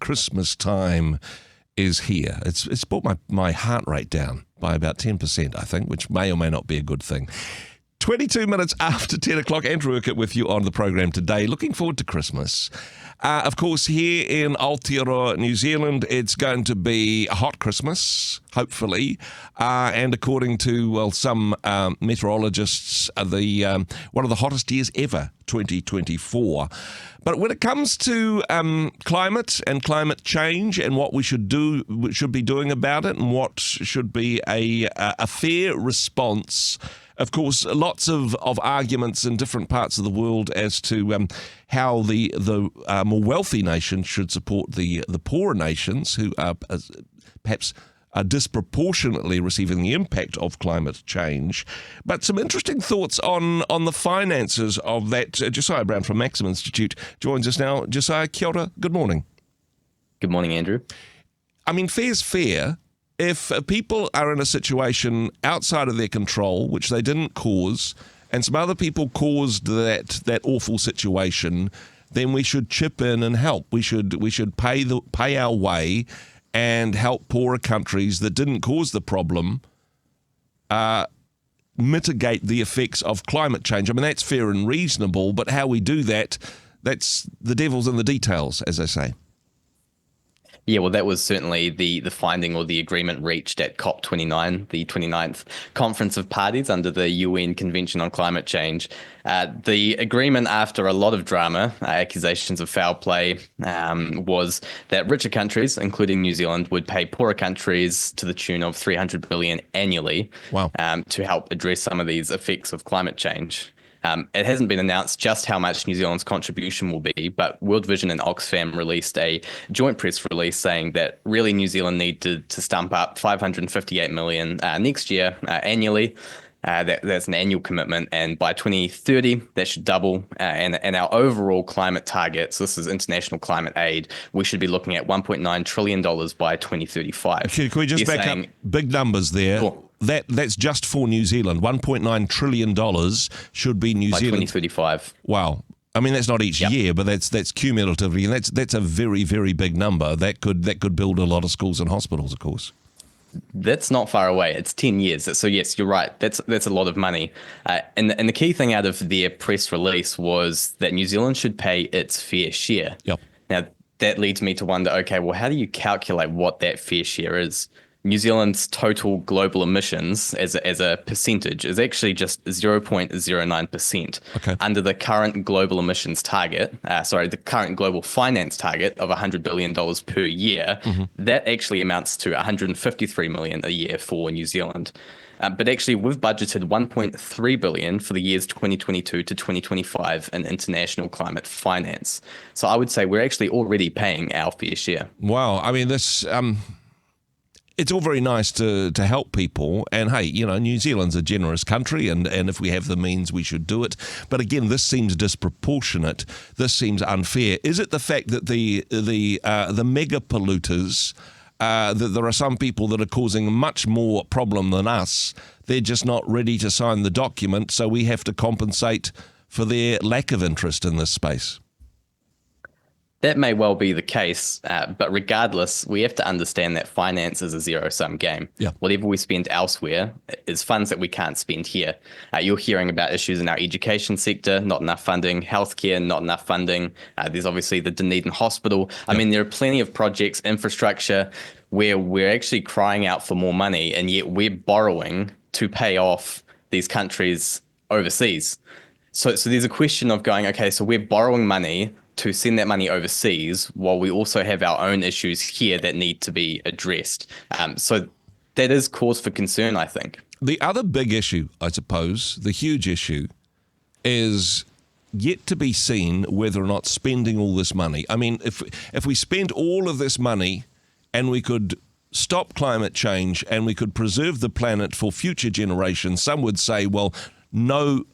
Christmas time is here. It's brought my heart rate down by about 10%, I think, which may or may not be a good thing. 22 minutes after 10 o'clock, Andrew Urquhart with you on the program today. Looking forward to Christmas. Of course, here in Aotearoa, New Zealand, it's going to be a hot Christmas, hopefully. And according to, some meteorologists, one of the hottest years ever, 2024. But when it comes to climate and climate change and what we should be doing about it and what should be a fair response, of course, lots of arguments in different parts of the world as to how the more wealthy nations should support the poorer nations who are perhaps disproportionately receiving the impact of climate change. But some interesting thoughts on the finances of that. Josiah Brown from Maxim Institute joins us now. Josiah, kia ora, good morning. Good morning, Andrew. I mean, fair's fair. If people are in a situation outside of their control, which they didn't cause, and some other people caused that awful situation, then we should chip in and help. We should pay our way and help poorer countries that didn't cause the problem mitigate the effects of climate change. I mean, that's fair and reasonable, but how we do that, that's the devil's in the details, as I say. Yeah, well, that was certainly the finding or the agreement reached at COP29, the 29th Conference of Parties under the UN Convention on Climate Change. The agreement, after a lot of drama, accusations of foul play, was that richer countries, including New Zealand, would pay poorer countries to the tune of $300 billion annually. Wow. To help address some of these effects of climate change. It hasn't been announced just how much New Zealand's contribution will be, but World Vision and Oxfam released a joint press release saying that really New Zealand needed to stump up $558 million next year annually. That's an annual commitment, and by 2030, that should double. And our overall climate target, so this is international climate aid, we should be looking at $1.9 trillion by 2035. Can we just back up? Big numbers there. Cool. That's just for New Zealand. $1.9 trillion should be New by Zealand. 2035. Wow. I mean, that's not each year, but that's cumulatively, and that's a very, very big number. That could build a lot of schools and hospitals, of course. That's not far away. It's 10 years. So yes, you're right. That's a lot of money. And the key thing out of their press release was that New Zealand should pay its fair share. Yep. Now, that leads me to wonder, okay, well, how do you calculate what that fair share is? New Zealand's total global emissions as a percentage is actually just 0.09%. Okay. Under the current global emissions target, the current global finance target of $100 billion per year, that actually amounts to $153 million a year for New Zealand. But actually, we've budgeted $1.3 billion for the years 2022 to 2025 in international climate finance. So I would say we're actually already paying our fair share. Wow. I mean, this... It's all very nice to help people, and hey, New Zealand's a generous country, and if we have the means, we should do it. But again, this seems disproportionate. This seems unfair. Is it the fact that the mega polluters, that there are some people that are causing much more problem than us? They're just not ready to sign the document, so we have to compensate for their lack of interest in this space. That may well be the case, but regardless, we have to understand that finance is a zero-sum game. Yeah. Whatever we spend elsewhere is funds that we can't spend here. You're hearing about issues in our education sector, not enough funding, healthcare, not enough funding. There's obviously the Dunedin Hospital. I mean, there are plenty of projects, infrastructure, where we're actually crying out for more money, and yet we're borrowing to pay off these countries overseas. So there's a question of going, okay, so we're borrowing money to send that money overseas while we also have our own issues here that need to be addressed. So that is cause for concern, I think. The other big issue, I suppose, the huge issue, is yet to be seen whether or not spending all this money. I mean, if we spent all of this money and we could stop climate change and we could preserve the planet for future generations, some would say, well, no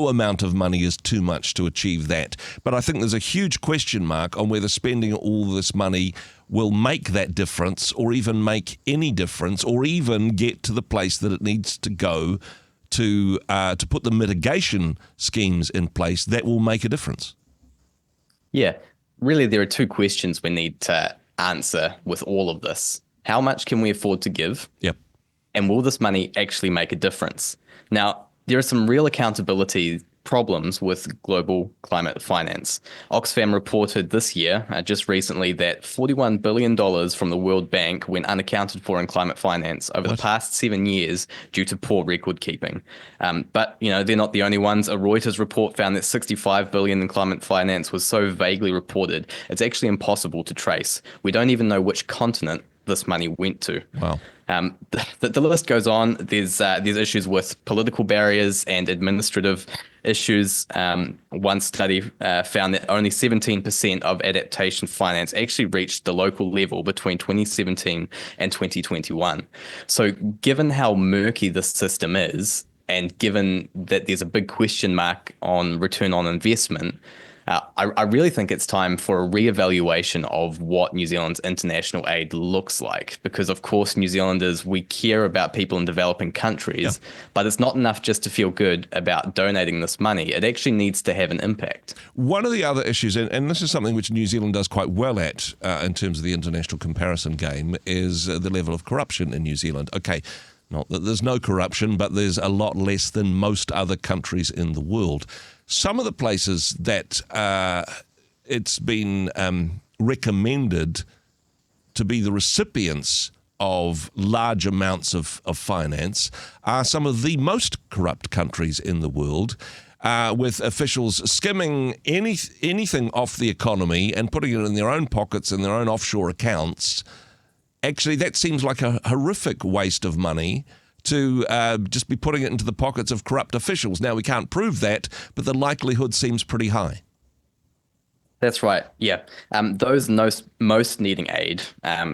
amount of money is too much to achieve that. But I think there's a huge question mark on whether spending all this money will make that difference, or even make any difference, or even get to the place that it needs to go to put the mitigation schemes in place that will make a difference. Yeah, really there are two questions we need to answer with all of this. How much can we afford to give? Yep. And will this money actually make a difference? Now, there are some real accountability problems with global climate finance. Oxfam reported this year, just recently, that $41 billion from the World Bank went unaccounted for in climate finance over the past 7 years due to poor record keeping. But, they're not the only ones. A Reuters report found that $65 billion in climate finance was so vaguely reported, it's actually impossible to trace. We don't even know which continent this money went to. Wow. The list goes on. There's issues with political barriers and administrative issues. One study found that only 17% of adaptation finance actually reached the local level between 2017 and 2021. So given how murky this system is, and given that there's a big question mark on return on investment, I really think it's time for a reevaluation of what New Zealand's international aid looks like. Because, of course, New Zealanders, we care about people in developing countries, but it's not enough just to feel good about donating this money. It actually needs to have an impact. One of the other issues, and this is something which New Zealand does quite well at in terms of the international comparison game, is the level of corruption in New Zealand. Okay, not that there's no corruption, but there's a lot less than most other countries in the world. Some of the places that it's been recommended to be the recipients of large amounts of finance are some of the most corrupt countries in the world, with officials skimming anything off the economy and putting it in their own pockets and their own offshore accounts. Actually, that seems like a horrific waste of money to just be putting it into the pockets of corrupt officials. Now, we can't prove that, but the likelihood seems pretty high. That's right. Yeah. Those most needing aid,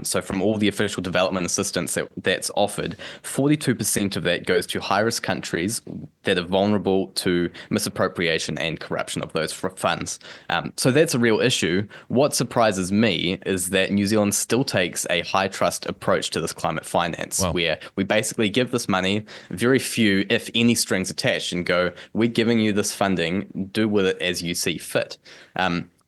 so from all the official development assistance that's offered, 42% of that goes to high-risk countries that are vulnerable to misappropriation and corruption of those funds. So that's a real issue. What surprises me is that New Zealand still takes a high-trust approach to this climate finance, where we basically give this money, very few, if any, strings attached, and go, we're giving you this funding, do with it as you see fit.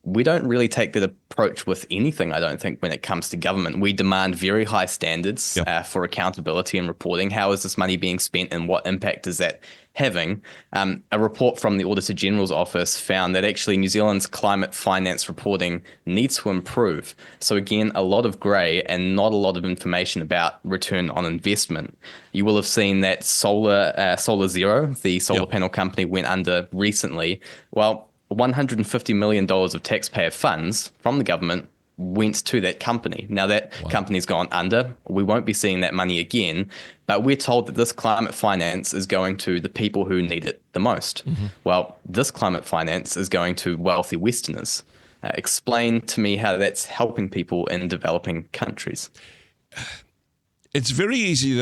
We don't really take that approach with anything, I don't think, when it comes to government. We demand very high standards for accountability and reporting. How is this money being spent and what impact is that having? A report from the Auditor General's office found that actually New Zealand's climate finance reporting needs to improve. So again, a lot of grey and not a lot of information about return on investment. You will have seen that Solar Zero, the solar panel company, went under recently. Well, $150 million of taxpayer funds from the government went to that company. Now that company's gone under. We won't be seeing that money again, but we're told that this climate finance is going to the people who need it the most. Well, this climate finance is going to wealthy Westerners. Explain to me how that's helping people in developing countries. It's very easy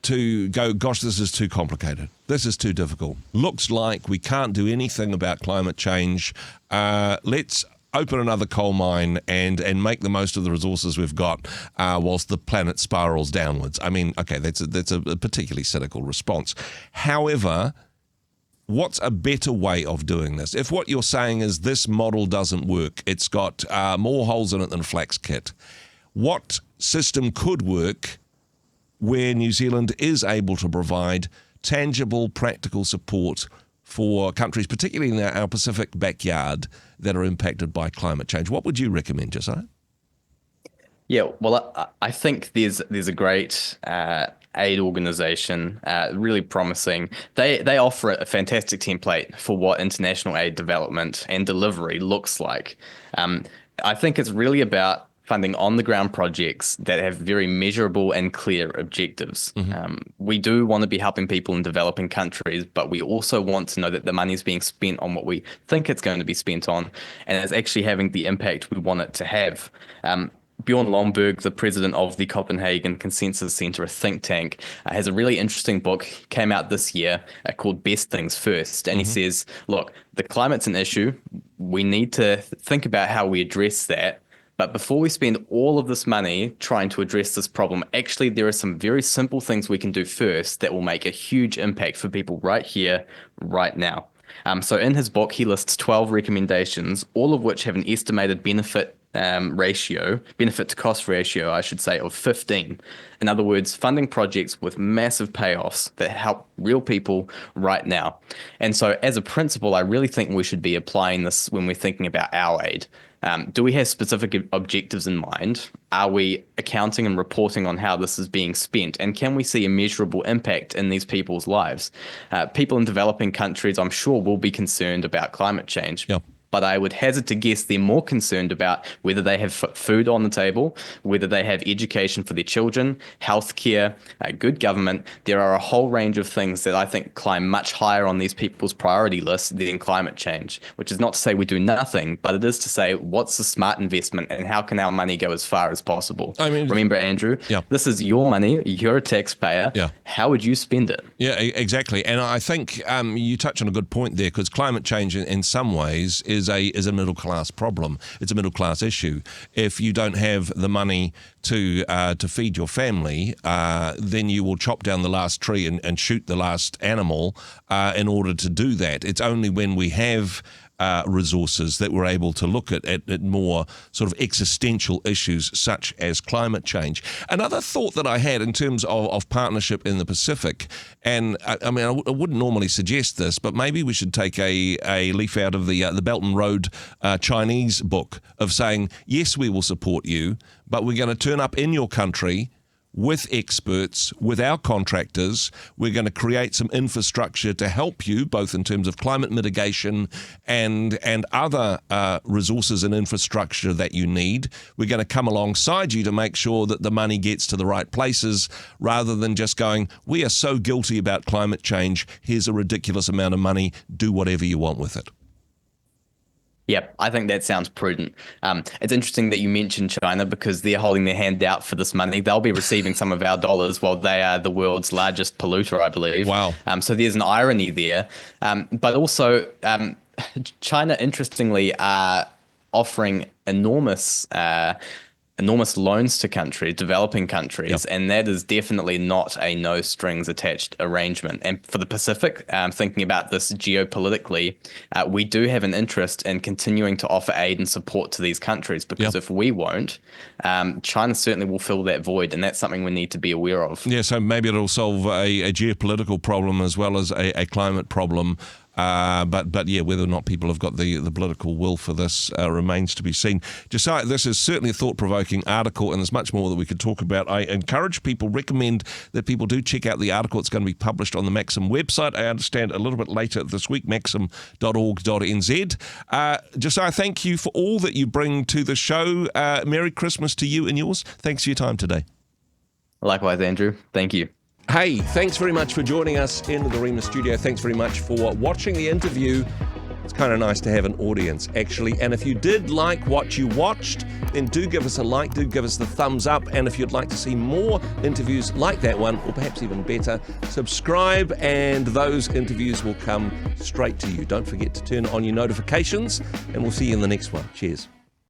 to go, gosh, this is too complicated. This is too difficult. Looks like we can't do anything about climate change. Let's open another coal mine and make the most of the resources we've got whilst the planet spirals downwards. I mean, okay, that's a particularly cynical response. However, what's a better way of doing this? If what you're saying is this model doesn't work, it's got more holes in it than flax kit, what system could work where New Zealand is able to provide tangible, practical support for countries, particularly in our Pacific backyard, that are impacted by climate change? What would you recommend, Josiah? Yeah, well, I think there's a great aid organization, really promising. They offer a fantastic template for what international aid development and delivery looks like. I think it's really about funding on-the-ground projects that have very measurable and clear objectives. We do want to be helping people in developing countries, but we also want to know that the money is being spent on what we think it's going to be spent on, and it's actually having the impact we want it to have. Bjorn Lomborg, the president of the Copenhagen Consensus Center, a think tank, has a really interesting book, came out this year, called Best Things First. And he says, look, the climate's an issue. We need to think about how we address that. But before we spend all of this money trying to address this problem, actually there are some very simple things we can do first that will make a huge impact for people right here, right now. So in his book, he lists 12 recommendations, all of which have an estimated benefit benefit to cost ratio, I should say, of 15. In other words, funding projects with massive payoffs that help real people right now. And so as a principle, I really think we should be applying this when we're thinking about our aid. Do we have specific objectives in mind? Are we accounting and reporting on how this is being spent? And can we see a measurable impact in these people's lives? People in developing countries, I'm sure, will be concerned about climate change. Yep. But I would hazard to guess they're more concerned about whether they have food on the table, whether they have education for their children, healthcare, good government. There are a whole range of things that I think climb much higher on these people's priority list than climate change, which is not to say we do nothing, but it is to say what's the smart investment and how can our money go as far as possible. I mean, remember, Andrew, this is your money. You're a taxpayer. Yeah. How would you spend it? Yeah, exactly. And I think you touch on a good point there, because climate change in some ways is a middle class problem. It's a middle class issue. If you don't have the money to feed your family, then you will chop down the last tree and shoot the last animal in order to do that. It's only when we have resources that we're able to look at more sort of existential issues such as climate change. Another thought that I had in terms of partnership in the Pacific, and I mean, I wouldn't normally suggest this, but maybe we should take a leaf out of the Belt and Road Chinese book of saying, yes, we will support you, but we're going to turn up in your country with experts, with our contractors. We're going to create some infrastructure to help you, both in terms of climate mitigation and other resources and infrastructure that you need. We're going to come alongside you to make sure that the money gets to the right places, rather than just going, we are so guilty about climate change, here's a ridiculous amount of money, do whatever you want with it. Yep, I think that sounds prudent. It's interesting that you mentioned China, because they're holding their hand out for this money. They'll be receiving some of our dollars while they are the world's largest polluter, I believe. Wow. So there's an irony there. But also, China, interestingly, are offering enormous loans to developing countries, and that is definitely not a no strings attached arrangement. And for the Pacific, thinking about this geopolitically, we do have an interest in continuing to offer aid and support to these countries, because if we won't, China certainly will fill that void, and that's something we need to be aware of. Yeah, so maybe it'll solve a geopolitical problem as well as a climate problem. But yeah, whether or not people have got the political will for this remains to be seen. Josiah, this is certainly a thought-provoking article, and there's much more that we could talk about. I recommend that people do check out the article. It's going to be published on the Maxim website, I understand, a little bit later this week, maxim.org.nz. Josiah, thank you for all that you bring to the show. Merry Christmas to you and yours. Thanks for your time today. Likewise, Andrew. Thank you. Hey, thanks very much for joining us in the Rhema studio. Thanks very much for watching the interview. It's kind of nice to have an audience, actually. And if you did like what you watched, then do give us a like, do give us the thumbs up. And if you'd like to see more interviews like that one, or perhaps even better, subscribe and those interviews will come straight to you. Don't forget to turn on your notifications, and we'll see you in the next one. Cheers.